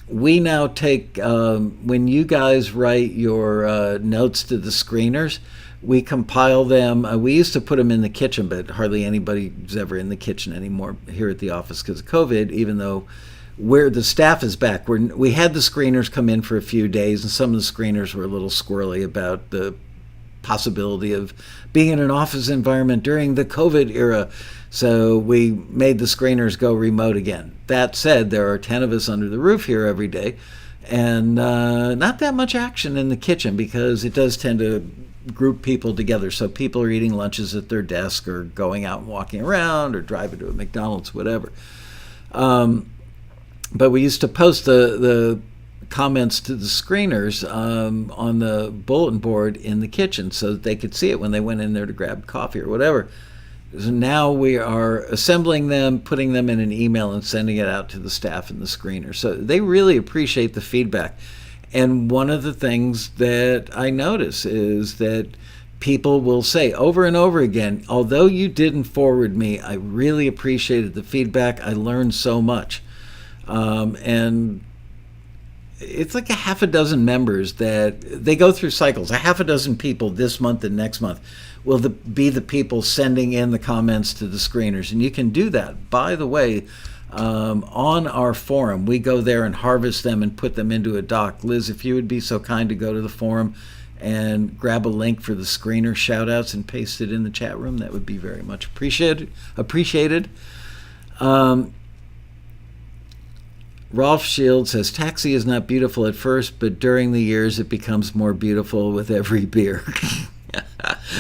We now take, when you guys write your notes to the screeners, we compile them. We used to put them in the kitchen, but hardly anybody's ever in the kitchen anymore here at the office because of COVID, even though the staff is back. We had the screeners come in for a few days, and some of the screeners were a little squirrely about the possibility of being in an office environment during the COVID era. So we made the screeners go remote again. That said, there are 10 of us under the roof here every day, and not that much action in the kitchen because it does tend to group people together. So people are eating lunches at their desk or going out and walking around or driving to a McDonald's, whatever. But we used to post the comments to the screeners on the bulletin board in the kitchen so that they could see it when they went in there to grab coffee or whatever. So now we are assembling them, putting them in an email, and sending it out to the staff and the screener. So they really appreciate the feedback. And one of the things that I notice is that people will say over and over again, although you didn't forward me, I really appreciated the feedback. I learned so much. And it's like a half a dozen members that they go through cycles. A half a dozen people this month and next month will be the people sending in the comments to the screeners. And you can do that, by the way, on our forum. We go there and harvest them and put them into a doc. Liz, if you would be so kind to go to the forum and grab a link for the screener shout-outs and paste it in the chat room, that would be very much appreciated. Rolf Shield says, Taxi is not beautiful at first, but during the years it becomes more beautiful with every beer.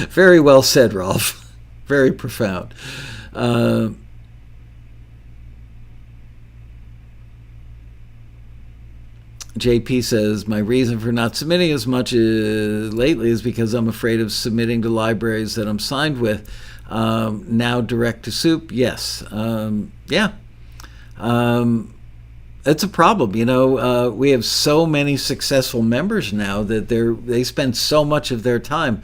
Very well said, Rolf. Very profound. JP says, my reason for not submitting as much lately is because I'm afraid of submitting to libraries that I'm signed with. Now direct to soup, yes. Yeah. It's a problem. We have so many successful members now that they spend so much of their time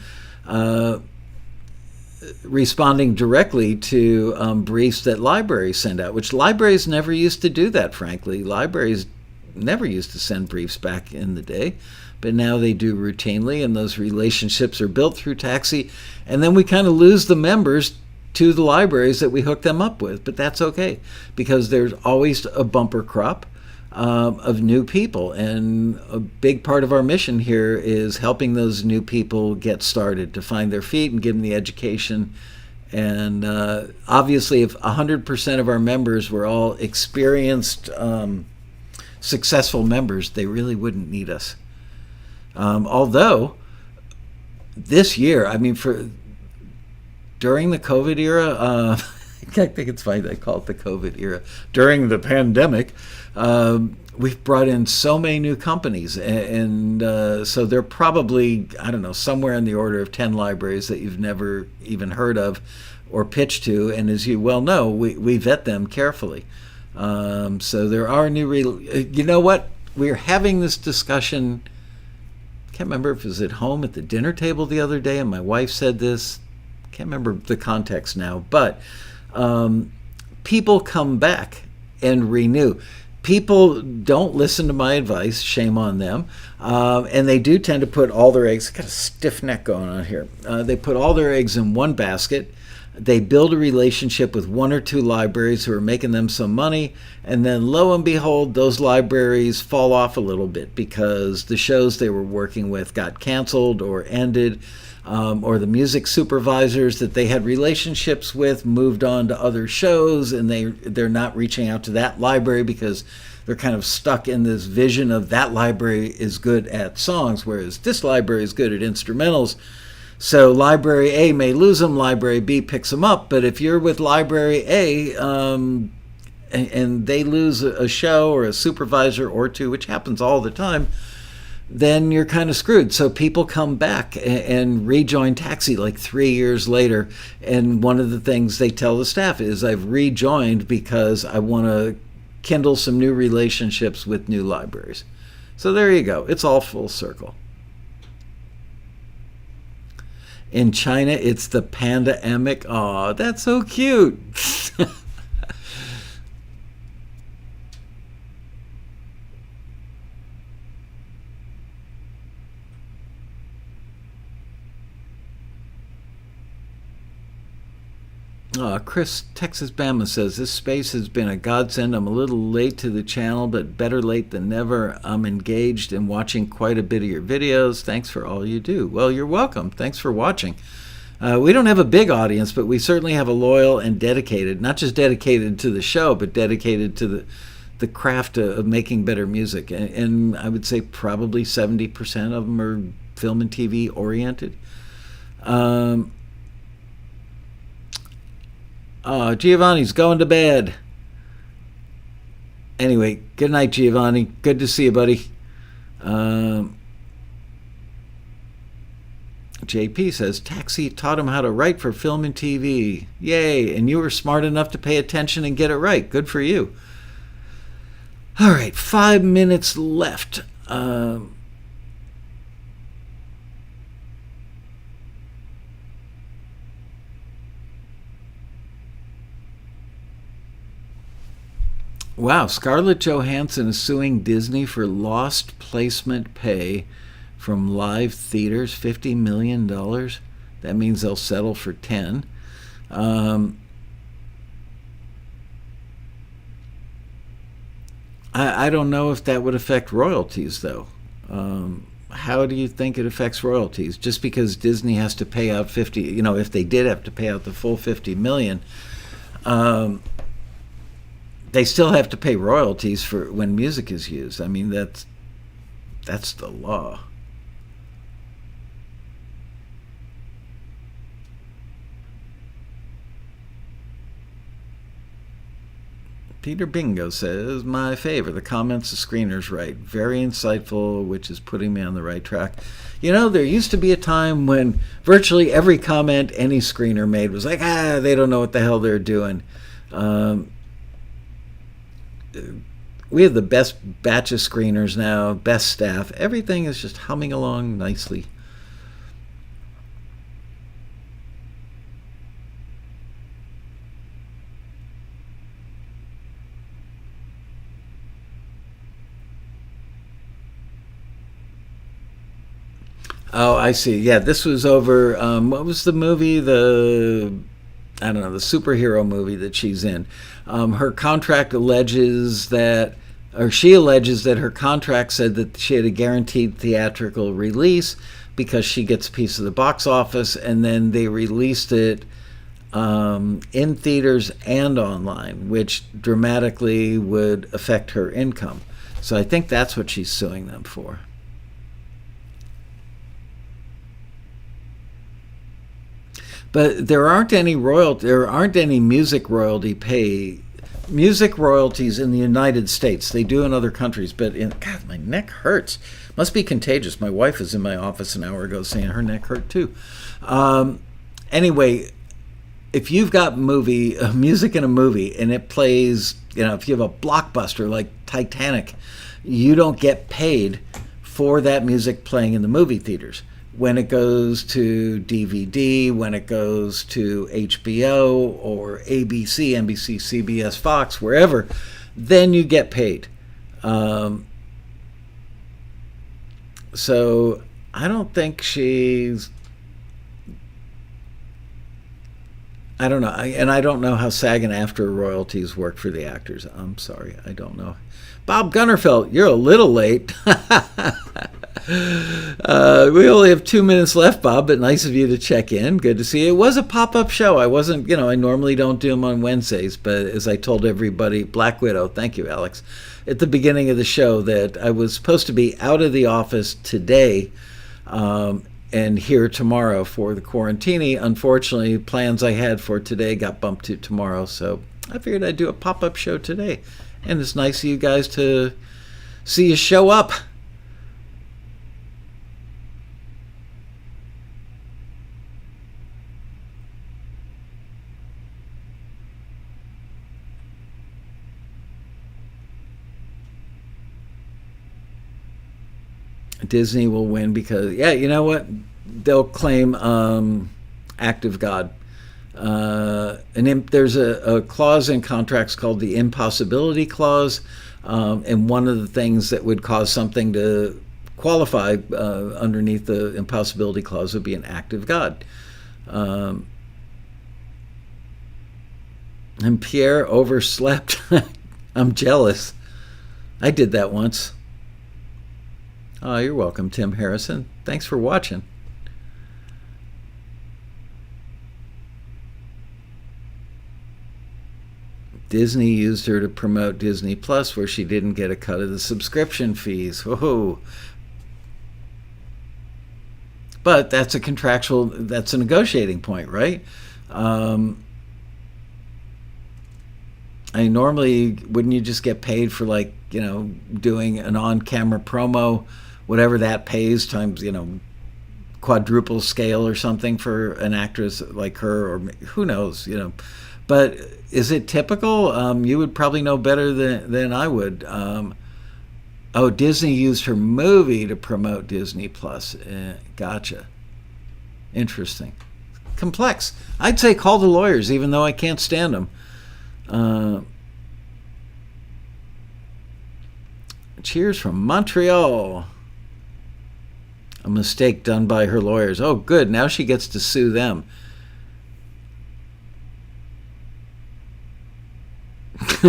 responding directly to briefs that libraries send out, which libraries never used to do that, frankly. Libraries never used to send briefs back in the day, but now they do routinely, and those relationships are built through Taxi, and then we kind of lose the members to the libraries that we hook them up with, but that's okay, because there's always a bumper crop of new people, and a big part of our mission here is helping those new people get started, to find their feet and give them the education. And obviously, if 100% of our members were all experienced, successful members, they really wouldn't need us. Although this year, during the COVID era, I think it's funny they call it the COVID era. During the pandemic, we've brought in so many new companies, and so they're probably, somewhere in the order of 10 libraries that you've never even heard of or pitched to. And as you well know, we vet them carefully. So there are new, you know what? We're having this discussion. I can't remember if it was at home at the dinner table the other day, and my wife said this. Can't remember the context now, but people come back and renew. People don't listen to my advice, shame on them, and they do tend to put all their eggs, got a stiff neck going on here, they put all their eggs in one basket. They build a relationship with one or two libraries who are making them some money, and then lo and behold, those libraries fall off a little bit because the shows they were working with got canceled or ended, or the music supervisors that they had relationships with moved on to other shows, and they're not reaching out to that library because they're kind of stuck in this vision of that library is good at songs, whereas this library is good at instrumentals. So Library A may lose them, Library B picks them up, but if you're with Library A and they lose a show or a supervisor or two, which happens all the time, then you're kind of screwed. So people come back and rejoin Taxi like 3 years later, and one of the things they tell the staff is, I've rejoined because I want to kindle some new relationships with new libraries. So there you go. It's all full circle. In China, it's the pandemic. Aw, that's so cute. Chris, Texas Bama says, this space has been a godsend. I'm a little late to the channel, but better late than never. I'm engaged in watching quite a bit of your videos. Thanks for all you do. Well, you're welcome. Thanks for watching. We don't have a big audience, but we certainly have a loyal and dedicated, not just dedicated to the show, but dedicated to the craft of making better music, and I would say probably 70% of them are film and TV oriented. Giovanni's going to bed. Anyway, good night, Giovanni. Good to see you, buddy. JP says, Taxi taught him how to write for film and TV. Yay, and you were smart enough to pay attention and get it right. Good for you. All right, 5 minutes left. Wow, Scarlett Johansson is suing Disney for lost placement pay from live theaters, $50 million. That means they'll settle for 10. I don't know if that would affect royalties, though. How do you think it affects royalties? Just because Disney has to pay out 50, if they did have to pay out the full 50 million, they still have to pay royalties for when music is used. I mean, that's the law. Peter Bingo says, my favor, the comments the screeners write. Very insightful, which is putting me on the right track. There used to be a time when virtually every comment any screener made was like, they don't know what the hell they're doing. We have the best batch of screeners now, best staff. Everything is just humming along nicely. Oh, I see. Yeah, this was over, what was the movie? The superhero movie that she's in. Her contract alleges that, or she alleges that her contract said that she had a guaranteed theatrical release because she gets a piece of the box office, and then they released it in theaters and online, which dramatically would affect her income. So I think that's what she's suing them for. But there aren't any music royalties in the United States. They do in other countries, but God, my neck hurts. Must be contagious. My wife was in my office an hour ago saying her neck hurt too. Anyway, if you've got music in a movie and it plays, if you have a blockbuster like Titanic, you don't get paid for that music playing in the movie theaters. When it goes to DVD, when it goes to HBO or ABC, NBC, CBS, Fox, wherever, then you get paid. So I don't think I don't know. And I don't know how SAG and AFTRA royalties work for the actors. I'm sorry, I don't know. Bob Gunnerfeld, you're a little late. We only have 2 minutes left, Bob, but nice of you to check in. Good to see you. It was a pop-up show. I wasn't, I normally don't do them on Wednesdays, but as I told everybody, Black Widow, thank you, Alex, at the beginning of the show, that I was supposed to be out of the office today and here tomorrow for the Quarantini. Unfortunately, plans I had for today got bumped to tomorrow, so I figured I'd do a pop-up show today. And it's nice of you guys to see you show up. Disney will win because, you know what? They'll claim act of God. There's a clause in contracts called the impossibility clause, and one of the things that would cause something to qualify underneath the impossibility clause would be an act of God. And Pierre overslept. I'm jealous. I did that once. Oh, you're welcome, Tim Harrison. Thanks for watching. Disney used her to promote Disney Plus, where she didn't get a cut of the subscription fees. Whoa. But that's that's a negotiating point, right? Normally, wouldn't you just get paid for, like, doing an on-camera promo, whatever that pays, times, quadruple scale or something for an actress like her, or who knows, But is it typical? You would probably know better than I would. Disney used her movie to promote Disney Plus. Gotcha. Interesting. Complex. I'd say call the lawyers, even though I can't stand them. Cheers from Montreal. A mistake done by her lawyers. Oh, good. Now she gets to sue them.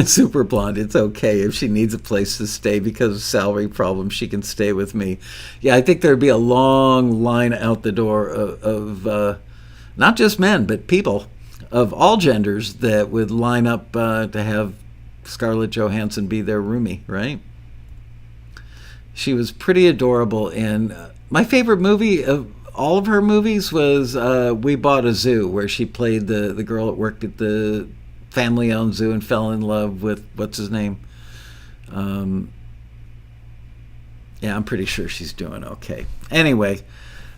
Super Blonde, it's okay. If she needs a place to stay because of salary problems, she can stay with me. Yeah, I think there'd be a long line out the door of not just men, but people of all genders that would line up to have Scarlett Johansson be their roomie, right? She was pretty adorable. And my favorite movie of all of her movies was We Bought a Zoo, where she played the girl that worked at the family-owned zoo and fell in love with, what's his name? Yeah, I'm pretty sure she's doing okay. Anyway,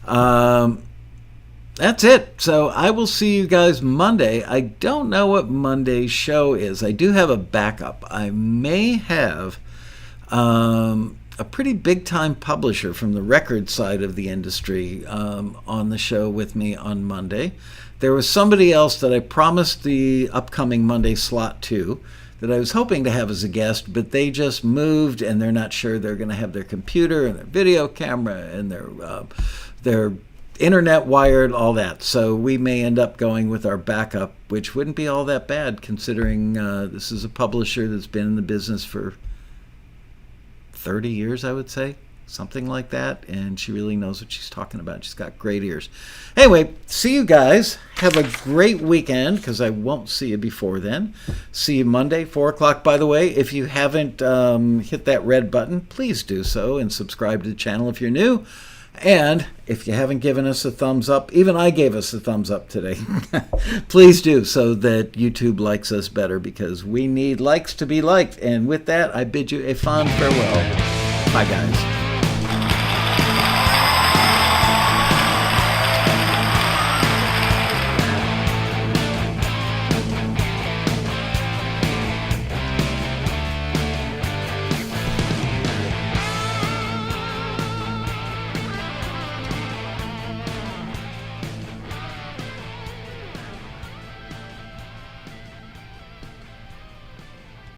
that's it. So I will see you guys Monday. I don't know what Monday's show is. I do have a backup. I may have a pretty big-time publisher from the record side of the industry on the show with me on Monday. There was somebody else that I promised the upcoming Monday slot to, that I was hoping to have as a guest, but they just moved and they're not sure they're going to have their computer and their video camera and their internet wired, all that. So we may end up going with our backup, which wouldn't be all that bad considering this is a publisher that's been in the business for 30 years, I would say. Something like that, and she really knows what she's talking about. She's got great ears. Anyway, see you guys. Have a great weekend, because I won't see you before then. See you Monday, 4 o'clock, by the way. If you haven't hit that red button, please do so, and subscribe to the channel if you're new. And if you haven't given us a thumbs up, even I gave us a thumbs up today, please do, so that YouTube likes us better, because we need likes to be liked. And with that, I bid you a fond farewell. Bye, guys.